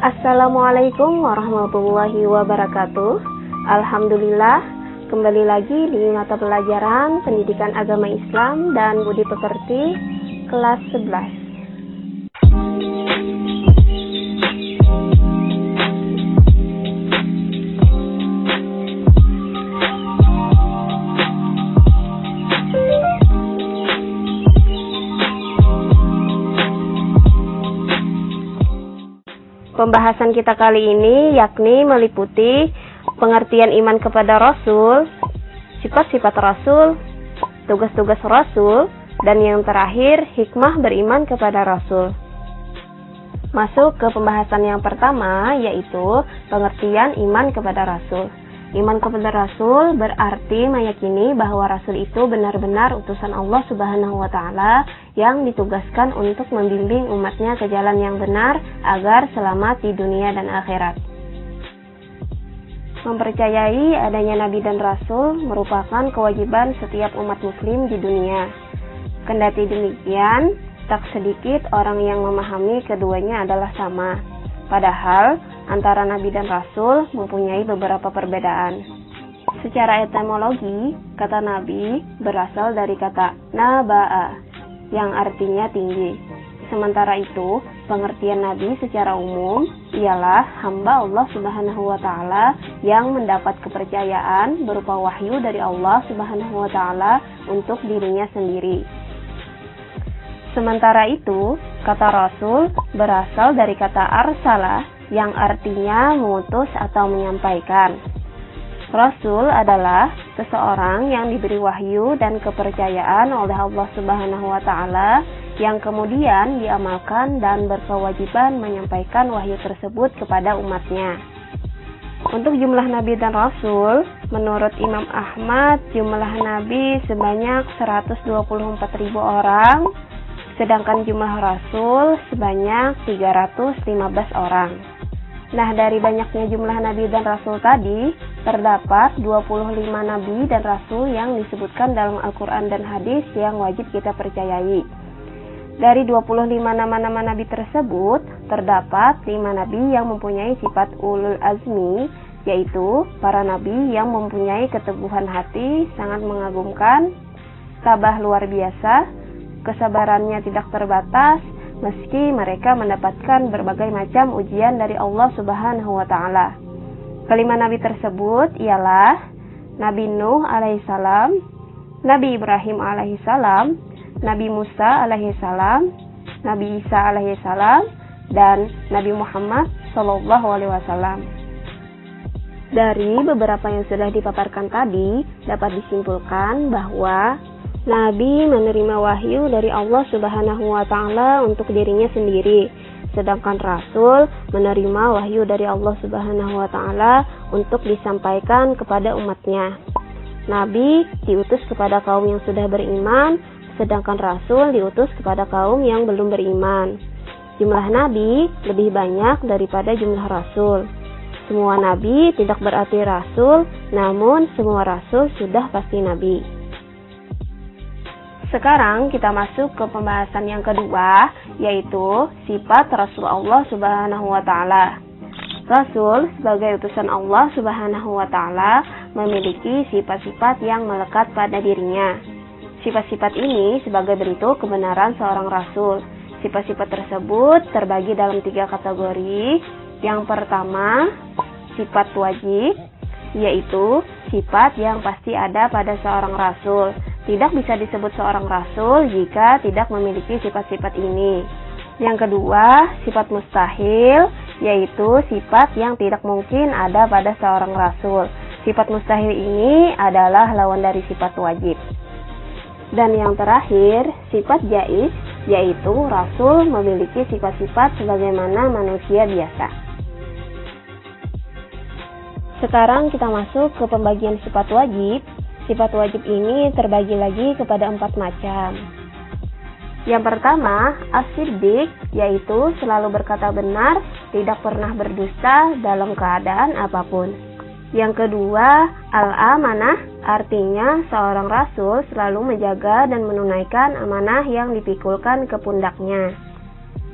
Assalamualaikum warahmatullahi wabarakatuh. Alhamdulillah, kembali lagi di mata pelajaran Pendidikan Agama Islam dan Budi Pekerti kelas 11. Pembahasan kita kali ini yakni meliputi pengertian iman kepada Rasul, sifat-sifat Rasul, tugas-tugas Rasul, dan yang terakhir hikmah beriman kepada Rasul. Masuk ke pembahasan yang pertama, yaitu pengertian iman kepada Rasul. Iman kepada Rasul berarti meyakini bahwa Rasul itu benar-benar utusan Allah Subhanahu wa Ta'ala yang ditugaskan untuk membimbing umatnya ke jalan yang benar agar selamat di dunia dan akhirat. Mempercayai adanya Nabi dan Rasul merupakan kewajiban setiap umat muslim di dunia. Kendati demikian, tak sedikit orang yang memahami keduanya adalah sama. Padahal, antara Nabi dan Rasul mempunyai beberapa perbedaan. Secara etimologi, kata Nabi berasal dari kata naba'a, yang artinya tinggi. Sementara itu, pengertian Nabi secara umum ialah hamba Allah Subhanahu wa Ta'ala yang mendapat kepercayaan berupa wahyu dari Allah Subhanahu wa Ta'ala untuk dirinya sendiri. Sementara itu, kata Rasul berasal dari kata arsala yang artinya mengutus atau menyampaikan. Rasul adalah seseorang yang diberi wahyu dan kepercayaan oleh Allah Subhanahu wa Ta'ala yang kemudian diamalkan dan berkewajiban menyampaikan wahyu tersebut kepada umatnya. Untuk jumlah Nabi dan Rasul, menurut Imam Ahmad, jumlah Nabi sebanyak 124.000 orang, sedangkan jumlah Rasul sebanyak 315 orang. Nah, dari banyaknya jumlah Nabi dan Rasul tadi, terdapat 25 Nabi dan Rasul yang disebutkan dalam Al-Quran dan hadis yang wajib kita percayai. Dari 25 nama-nama Nabi tersebut, terdapat 5 Nabi yang mempunyai sifat ulul azmi, yaitu para Nabi yang mempunyai keteguhan hati, sangat mengagumkan, tabah luar biasa, kesabarannya tidak terbatas, meski mereka mendapatkan berbagai macam ujian dari Allah Subhanahu wa Ta'ala. Kelima Nabi tersebut ialah Nabi Nuh alaihissalam, Nabi Ibrahim alaihissalam, Nabi Musa alaihissalam, Nabi Isa alaihissalam, dan Nabi Muhammad sallallahu alaihi wasallam. Dari beberapa yang sudah dipaparkan tadi, dapat disimpulkan bahwa Nabi menerima wahyu dari Allah Subhanahu wa Ta'ala untuk dirinya sendiri, sedangkan Rasul menerima wahyu dari Allah Subhanahu wa Ta'ala untuk disampaikan kepada umatnya. Nabi diutus kepada kaum yang sudah beriman, sedangkan Rasul diutus kepada kaum yang belum beriman. Jumlah Nabi lebih banyak daripada jumlah Rasul. Semua Nabi tidak berarti Rasul, namun semua Rasul sudah pasti Nabi. Sekarang kita masuk ke pembahasan yang kedua, yaitu sifat Rasul Allah Subhanahu wa Ta'ala. Rasul sebagai utusan Allah Subhanahu wa Ta'ala memiliki sifat-sifat yang melekat pada dirinya. Sifat-sifat ini sebagai bentuk kebenaran seorang Rasul. Sifat-sifat tersebut terbagi dalam 3 kategori. Yang pertama, sifat wajib, yaitu sifat yang pasti ada pada seorang Rasul. Tidak bisa disebut seorang Rasul jika tidak memiliki sifat-sifat ini. Yang kedua, sifat mustahil, yaitu sifat yang tidak mungkin ada pada seorang Rasul. Sifat mustahil ini adalah lawan dari sifat wajib. Dan yang terakhir, sifat jaiz, yaitu Rasul memiliki sifat-sifat sebagaimana manusia biasa. Sekarang kita masuk ke pembagian sifat wajib. Sifat wajib ini terbagi lagi kepada 4 macam. Yang pertama, as-siddiq, yaitu selalu berkata benar, tidak pernah berdusta dalam keadaan apapun. Yang kedua, al-amanah, artinya seorang rasul selalu menjaga dan menunaikan amanah yang dipikulkan ke pundaknya.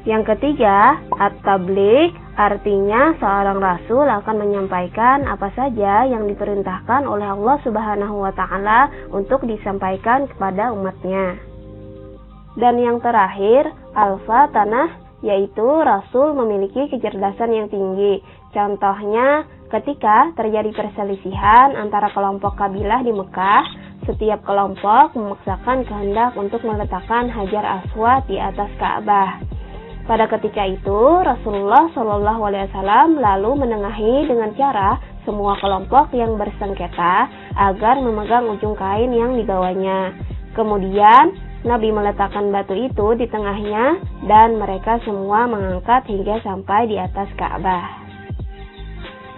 Yang ketiga, at-tabligh, Artinya, seorang rasul akan menyampaikan apa saja yang diperintahkan oleh Allah Subhanahu wa Ta'ala untuk disampaikan kepada umatnya. Dan yang terakhir, al-fatanah, yaitu rasul memiliki kecerdasan yang tinggi. Contohnya, ketika terjadi perselisihan antara kelompok kabilah di Mekah, setiap kelompok memaksakan kehendak untuk meletakkan Hajar Aswad di atas Ka'bah. Pada ketika itu, Rasulullah SAW lalu menengahi dengan cara semua kelompok yang bersengketa agar memegang ujung kain yang dibawanya. Kemudian, Nabi meletakkan batu itu di tengahnya dan mereka semua mengangkat hingga sampai di atas Ka'bah.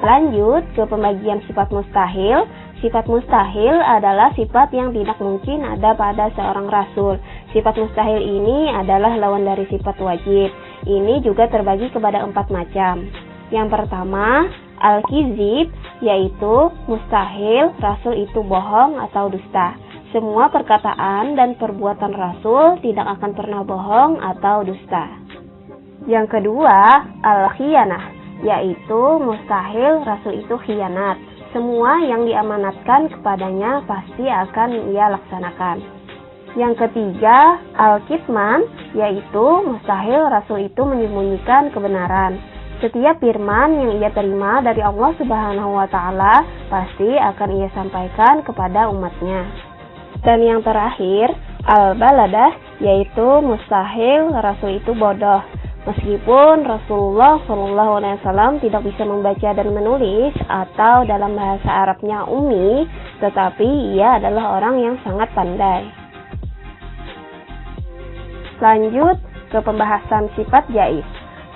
Lanjut ke pembagian sifat mustahil. Sifat mustahil adalah sifat yang tidak mungkin ada pada seorang rasul. Sifat mustahil ini adalah lawan dari sifat wajib. Ini juga terbagi kepada 4 macam. Yang pertama, al-kizib, yaitu mustahil rasul itu bohong atau dusta. Semua perkataan dan perbuatan rasul tidak akan pernah bohong atau dusta. Yang kedua, al-khiyanah, yaitu mustahil rasul itu khianat. Semua yang diamanatkan kepadanya pasti akan ia laksanakan. Yang ketiga, al-kitman, yaitu mustahil rasul itu menyembunyikan kebenaran. Setiap firman yang ia terima dari Allah Subhanahu wa Ta'ala pasti akan ia sampaikan kepada umatnya. Dan yang terakhir, al-baladah, yaitu mustahil rasul itu bodoh. Meskipun Rasulullah SAW tidak bisa membaca dan menulis atau dalam bahasa Arabnya ummi, tetapi ia adalah orang yang sangat pandai. Lanjut ke pembahasan sifat jaiz.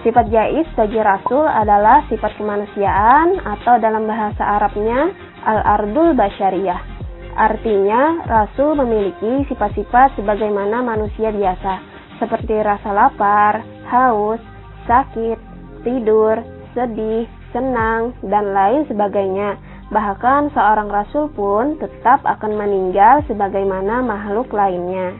Sifat jaiz bagi Rasul adalah sifat kemanusiaan atau dalam bahasa Arabnya al-ardul basyariyah. Artinya, Rasul memiliki sifat-sifat sebagaimana manusia biasa, seperti rasa lapar, haus, sakit, tidur, sedih, senang, dan lain sebagainya. Bahkan seorang rasul pun tetap akan meninggal sebagaimana makhluk lainnya.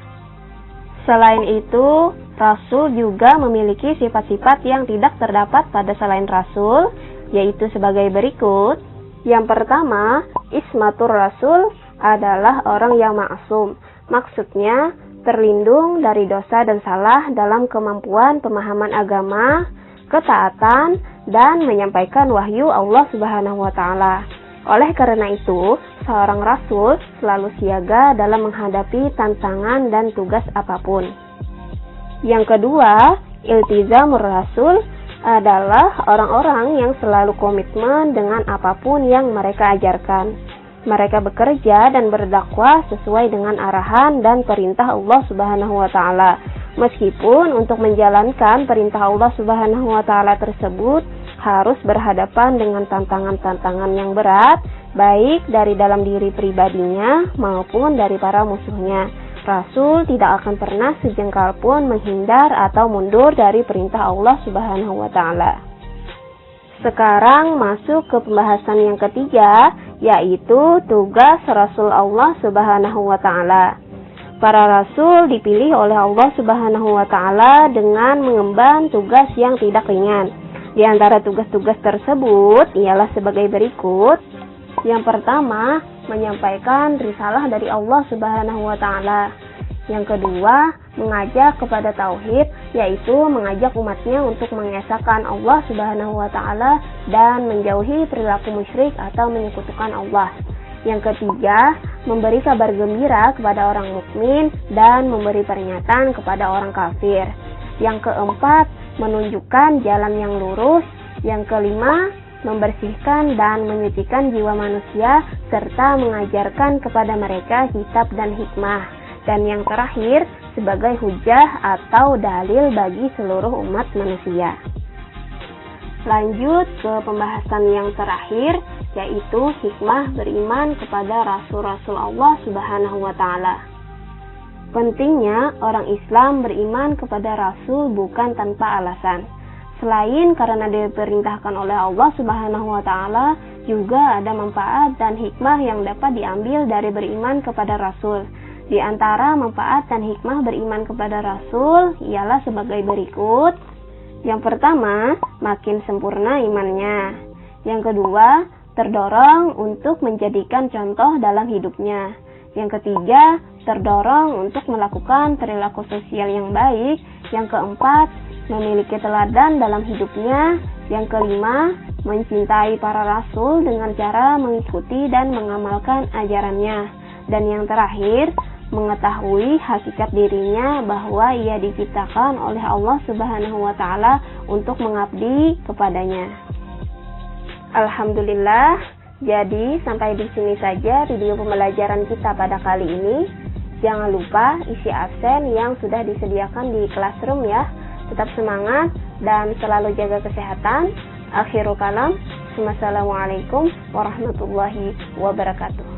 Selain itu, rasul juga memiliki sifat-sifat yang tidak terdapat pada selain rasul, yaitu sebagai berikut. Yang pertama, ismatur rasul adalah orang yang maksum. Maksudnya, terlindung dari dosa dan salah dalam kemampuan pemahaman agama, ketaatan, dan menyampaikan wahyu Allah Subhanahu wa Ta'ala. Oleh karena itu, seorang rasul selalu siaga dalam menghadapi tantangan dan tugas apapun. Yang kedua, iltizamur rasul adalah orang-orang yang selalu komitmen dengan apapun yang mereka ajarkan. Mereka bekerja dan berdakwah sesuai dengan arahan dan perintah Allah Subhanahu wa Ta'ala. Meskipun untuk menjalankan perintah Allah Subhanahu wa Ta'ala tersebut harus berhadapan dengan tantangan-tantangan yang berat, baik dari dalam diri pribadinya maupun dari para musuhnya. Rasul tidak akan pernah sejengkal pun menghindar atau mundur dari perintah Allah Subhanahu wa Ta'ala. Sekarang masuk ke pembahasan yang ketiga, yaitu tugas Rasul Allah Subhanahu wa Ta'ala. Para rasul dipilih oleh Allah Subhanahu wa Ta'ala dengan mengemban tugas yang tidak ringan. Di antara tugas-tugas tersebut ialah sebagai berikut. Yang pertama, menyampaikan risalah dari Allah Subhanahu wa Ta'ala. Yang kedua, mengajak kepada tauhid, yaitu mengajak umatnya untuk mengesahkan Allah Subhanahu wa Ta'ala dan menjauhi perilaku musyrik atau menyekutukan Allah. Yang ketiga, memberi kabar gembira kepada orang mukmin dan memberi peringatan kepada orang kafir. Yang keempat, menunjukkan jalan yang lurus. Yang kelima, membersihkan dan menyucikan jiwa manusia serta mengajarkan kepada mereka kitab dan hikmah. Dan yang terakhir, sebagai hujah atau dalil bagi seluruh umat manusia. Lanjut ke pembahasan yang terakhir, yaitu hikmah beriman kepada Rasul-Rasul Allah Subhanahu wa Ta'ala. Pentingnya orang Islam beriman kepada Rasul bukan tanpa alasan. Selain karena diperintahkan oleh Allah Subhanahu wa Ta'ala, juga ada manfaat dan hikmah yang dapat diambil dari beriman kepada Rasul. Di antara manfaat dan hikmah beriman kepada Rasul ialah sebagai berikut. Yang pertama, makin sempurna imannya. Yang kedua, terdorong untuk menjadikan contoh dalam hidupnya. Yang ketiga, terdorong untuk melakukan perilaku sosial yang baik. Yang keempat, memiliki teladan dalam hidupnya. Yang kelima, mencintai para rasul dengan cara mengikuti dan mengamalkan ajarannya. Dan yang terakhir, mengetahui hakikat dirinya bahwa ia diciptakan oleh Allah Subhanahu wa Ta'ala untuk mengabdi kepadanya. Alhamdulillah, jadi sampai di sini saja video pembelajaran kita pada kali ini. Jangan lupa isi absen yang sudah disediakan di Classroom ya. Tetap semangat dan selalu jaga kesehatan. Akhirul kalam, wassalamualaikum warahmatullahi wabarakatuh.